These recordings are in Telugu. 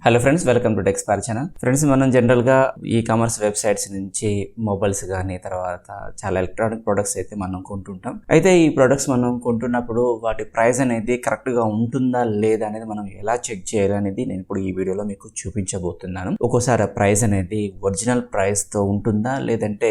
Hello friends, welcome to tech spar channel. Friends, మనం జనరల్గా ఈ కామర్స్ వెబ్సైట్స్ నుంచి మొబైల్స్ కానీ తర్వాత చాలా ఎలక్ట్రానిక్ ప్రొడక్ట్స్ అయితే మనం కొంటుంటాం. అయితే ఈ ప్రొడక్ట్స్ మనం కొంటున్నప్పుడు వాటి ప్రైస్ అనేది కరెక్ట్గా ఉంటుందా లేదా అనేది మనం ఎలా చెక్ చేయాలి అనేది నేను ఇప్పుడు ఈ వీడియోలో మీకు చూపించబోతున్నాను. ఒక్కోసారి ఆ ప్రైస్ అనేది ఒరిజినల్ ప్రైస్తో ఉంటుందా లేదంటే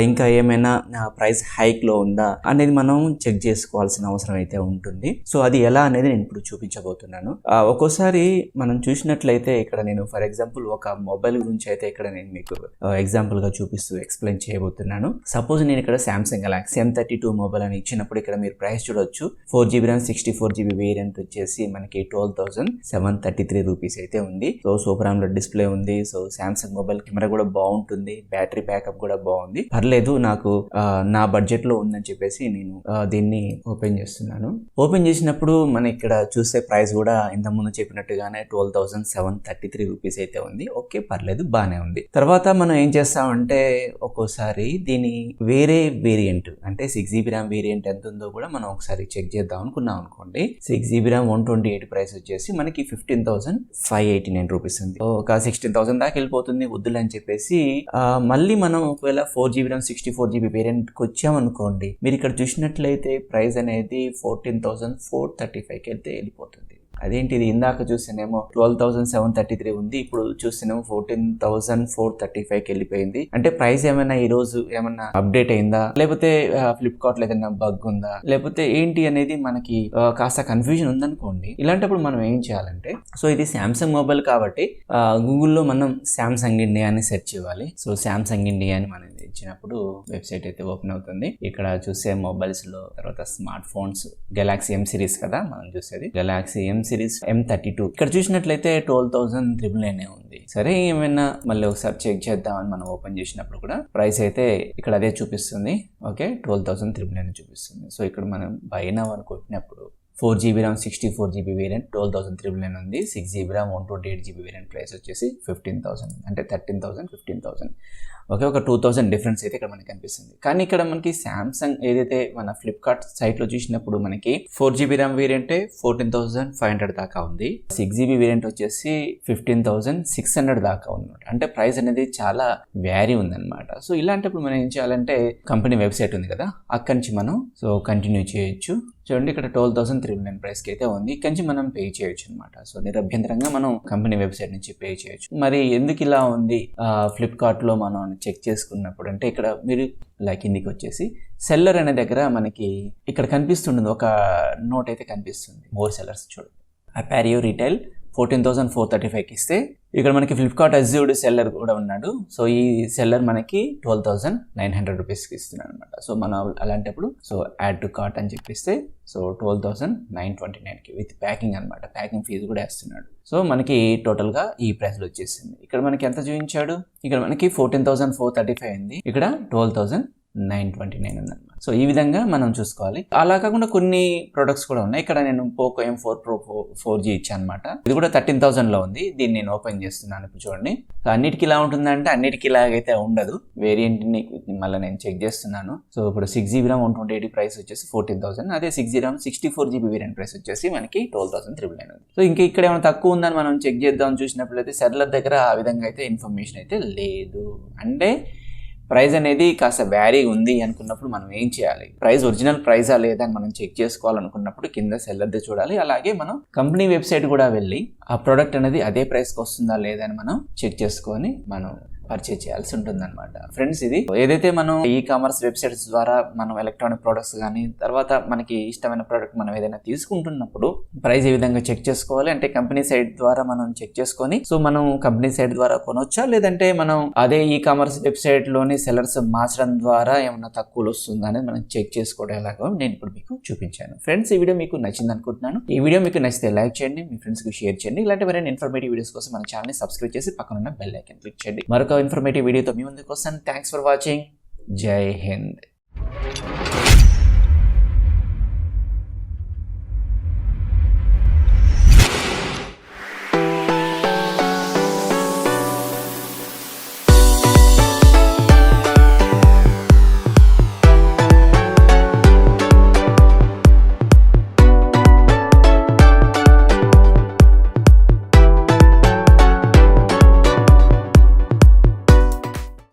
ఇంకా ఏమైనా ప్రైస్ హైక్లో ఉందా అనేది మనం చెక్ చేసుకోవాల్సిన అవసరం అయితే ఉంటుంది. సో అది ఎలా అనేది నేను ఇప్పుడు చూపించబోతున్నాను. ఒక్కోసారి మనం చూసినట్లయితే ఇక్కడ నేను ఫర్ ఎగ్జాంపుల్ ఒక మొబైల్ గురించి అయితే ఇక్కడ నేను మీకు ఎగ్జాంపుల్ గా చూపిస్తూ ఎక్స్ప్లెయిన్ చేయబోతున్నాను. సపోజ్ నేను ఇక్కడ సామ్సంగ్ గెలాక్సీ M32 మొబైల్ అని ఇచ్చినప్పుడు ఇక్కడ మీరు ప్రైస్ చూడొచ్చు. 4GB RAM 64GB వేరియంట్ వచ్చేసి మనకి 12,733 రూపీస్ అయితే ఉంది. సో సూపర్ AMOLED డిస్ప్లే ఉంది. సో సామ్సంగ్ మొబైల్ కెమెరా కూడా బాగుంటుంది, బ్యాటరీ బ్యాకప్ కూడా బాగుంది, పర్లేదు నాకు నా బడ్జెట్ లో ఉందని చెప్పేసి నేను దీన్ని ఓపెన్ చేస్తున్నాను. ఓపెన్ చేసినప్పుడు మన ఇక్కడ చూసే ప్రైస్ కూడా ఇంత ముందు చెప్పినట్టుగానే 12,733 రూపీస్ అయితే ఉంది. ఓకే, పర్లేదు, బాగానే ఉంది. తర్వాత మనం ఏం చేస్తామంటే ఒక్కోసారి దీని వేరే వేరియంట్ అంటే 6GB RAM వేరియంట్ ఎంత ఉందో కూడా మనం ఒకసారి చెక్ చేద్దాం అనుకున్నాం అనుకోండి. 6GB RAM 128 ప్రైస్ వచ్చేసి మనకి 15,589 రూపీస్ ఉంది. ఒక 16,000 దాకా వెళ్ళిపోతుంది, వద్దులే అని చెప్పేసి మళ్ళీ మనం ఒకవేళ 4GB RAM 64GB వేరియంట్కి వచ్చామనుకోండి, మీరు ఇక్కడ చూసినట్లయితే ప్రైస్ అనేది 14,435కి అయితే వెళ్ళిపోతుంది. అదేంటిది, ఇందాక చూస్తేనేమో 12,733 ఉంది, ఇప్పుడు చూస్తేనేమో 14,435కి వెళ్ళిపోయింది. అంటే ప్రైస్ ఏమైనా ఈ రోజు ఏమైనా అప్డేట్ అయిందా, లేకపోతే ఫ్లిప్కార్ట్ లో ఏదైనా బగ్ ఉందా, లేకపోతే ఏంటి అనేది మనకి కాస్త కన్ఫ్యూజన్ ఉందనుకోండి. ఇలాంటప్పుడు మనం ఏం చేయాలంటే, సో ఇది సామ్సంగ్ మొబైల్ కాబట్టి గూగుల్లో మనం సామ్సంగ్ ఇండియా అని సెర్చ్ ఇవ్వాలి. సో సామ్సంగ్ ఇండియా అని మనం ఇచ్చినప్పుడు వెబ్సైట్ అయితే ఓపెన్ అవుతుంది. ఇక్కడ చూసే మొబైల్స్ లో తర్వాత smart phones Galaxy M series కదా మనం చూసేది, గెలాక్సీ M సిరీస్ M32 ఇక్కడ చూసినట్లయితే 12,399 ఉంది. సరే, ఏమైనా మళ్ళీ ఒకసారి చెక్ చేద్దామని మనం ఓపెన్ చేసినప్పుడు కూడా ప్రైస్ అయితే ఇక్కడ అదే చూపిస్తుంది. ఓకే, 12,399 చూపిస్తుంది. సో ఇక్కడ మనం బై నౌ అని కొట్టినప్పుడు 4GB RAM 64GB వేరియంట్ 12,399 ఉంది. 6GB RAM 128GB variant price వచ్చేసి 15,000 అంటే 13,000 15,000. ఓకే, ఒక 2,000 డిఫరెన్స్ అయితే ఇక్కడ మనకి కనిపిస్తుంది. కానీ ఇక్కడ మనకి సామ్సంగ్ ఏదైతే మన ఫ్లిప్కార్ట్ సైట్ లో చూసినప్పుడు మనకి 4GB RAM వేరియంటే 14,500 దాకా ఉంది. 6GB వేరియంట్ వచ్చేసి 15,600 దాకా ఉంది. అంటే ప్రైస్ అనేది చాలా వ్యారీ ఉందన్నమాట. సో ఇలాంటప్పుడు మనం ఏం చేయాలంటే కంపెనీ వెబ్సైట్ ఉంది కదా, అక్కడి నుంచి మనం సో కంటిన్యూ చేయొచ్చు. చూడండి, ఇక్కడ 12,399 ప్రైస్కి అయితే ఉంది. ఇక్కడి నుంచి మనం పే చేయొచ్చు అనమాట. సో నిరభ్యంతరంగా మనం కంపెనీ వెబ్సైట్ నుంచి పే చేయొచ్చు. మరి ఎందుకు ఇలా ఉంది ఫ్లిప్కార్ట్ లో మనం చెక్ చేసుకున్నప్పుడు అంటే ఇక్కడ మీరు కిందికి వచ్చేసి సెల్లర్ అనే దగ్గర మనకి ఇక్కడ కనిపిస్తుంటుంది ఒక నోట్ అయితే కనిపిస్తుంది. మోర్ సెల్లర్స్ చూడండి, అపారియో రీటైల్ 14,435కి ఇస్తే ఇక్కడ మనకి ఫ్లిప్కార్ట్ అజ్యూర్డ్ సెల్లర్ కూడా ఉన్నాడు. సో ఈ సెల్లర్ మనకి 12,900 రూపీస్కి ఇస్తున్నాడు అనమాట. సో మనం అలాంటప్పుడు సో యాడ్ టు కార్ట్ అని చెప్పిస్తే సో 12,929కి విత్ ప్యాకింగ్ అనమాట. ప్యాకింగ్ ఫీజు కూడా వేస్తున్నాడు. సో మనకి టోటల్గా ఈ ప్రైస్లో వచ్చేసింది. ఇక్కడ మనకి ఎంత చూపించాడు, ఇక్కడ మనకి 14,435 ఉంది, ఇక్కడ 12,929 ఉందన్నమాట. సో ఈ విధంగా మనం చూసుకోవాలి. అలా కాకుండా కొన్ని ప్రొడక్ట్స్ కూడా ఉన్నాయి. ఇక్కడ నేను పోకో M4 Pro 4G ఇచ్చాను అనమాట. ఇది కూడా 13,000 లో ఉంది. దీన్ని నేను ఓపెన్ చేస్తున్నాను. ఇప్పుడు చూడండి, అన్నిటికీ ఇలా ఉంటుందంటే అన్నిటికీ ఇలాగైతే ఉండదు. వేరియంట్ ని మళ్ళీ నేను చెక్ చేస్తున్నాను. సో ఇప్పుడు 6GB RAM 128 ప్రైస్ వచ్చేసి 14,000, అదే 6GB RAM 64GB variant price వచ్చేసి మనకి 12,399 ఉంది. సో ఇంకా ఇక్కడ ఏమైనా తక్కువ ఉందని మనం చెక్ చేద్దాం చూసినట్లయితే సెల్లర్ దగ్గర ఆ విధంగా అయితే ఇన్ఫర్మేషన్ అయితే లేదు. అంటే ప్రైస్ అనేది కాస్త వ్యారీ ఉంది అనుకున్నప్పుడు మనం ఏం చేయాలి, ప్రైస్ ఒరిజినల్ ప్రైజా లేదా అని మనం చెక్ చేసుకోవాలనుకున్నప్పుడు కింద సెల్లర్ది చూడాలి. అలాగే మనం కంపెనీ వెబ్సైట్ కూడా వెళ్ళి ఆ ప్రోడక్ట్ అనేది అదే ప్రైస్కి వస్తుందా లేదా అని మనం చెక్ చేసుకొని మనం పర్చేజ్ చేయాల్సి ఉంటుంది అనమాట. ఫ్రెండ్స్, ఇది ఏదైతే మనం ఈ కామర్స్ వెబ్సైట్స్ ద్వారా మనం ఎలక్ట్రానిక్ ప్రొడక్ట్స్ కానీ తర్వాత మనకి ఇష్టమైన ప్రోడక్ట్ మనం ఏదైనా తీసుకుంటున్నప్పుడు ప్రైస్ ఏ విధంగా చెక్ చేసుకోవాలి అంటే కంపెనీ సైట్ ద్వారా మనం చెక్ చేసుకొని సో మనం కంపెనీ సైట్ ద్వారా కొనొచ్చా లేదంటే మనం అదే ఈ కామర్స్ వెబ్సైట్ లోని సెల్లర్స్ మార్చడం ద్వారా ఏమన్నా తక్కువలు వస్తుందా అనేది మనం చెక్ చేసుకోవడం ఎలాగో నేను ఇప్పుడు మీకు చూపించాను. ఫ్రెండ్స్, ఈ వీడియో మీకు నచ్చింది అనుకుంటున్నాను. ఈ వీడియో మీకు నచ్చితే లైక్ చేయండి, మీ ఫ్రెండ్స్ కి షేర్ చేయండి. ఇలాంటి మరిన్ని ఇన్ఫర్మేటివ్ వీడియోస్ కోసం మన ఛానల్ ని సబ్స్క్రైబ్ చేసి పక్కన ఉన్న బెల్ ఐకాన్ క్లిక్ చేయండి. మరొక ఇన్ఫర్మేటివ్ వీడియోతో మీ ముందుకు వస్తాను. Thanks for watching. జై హింద్.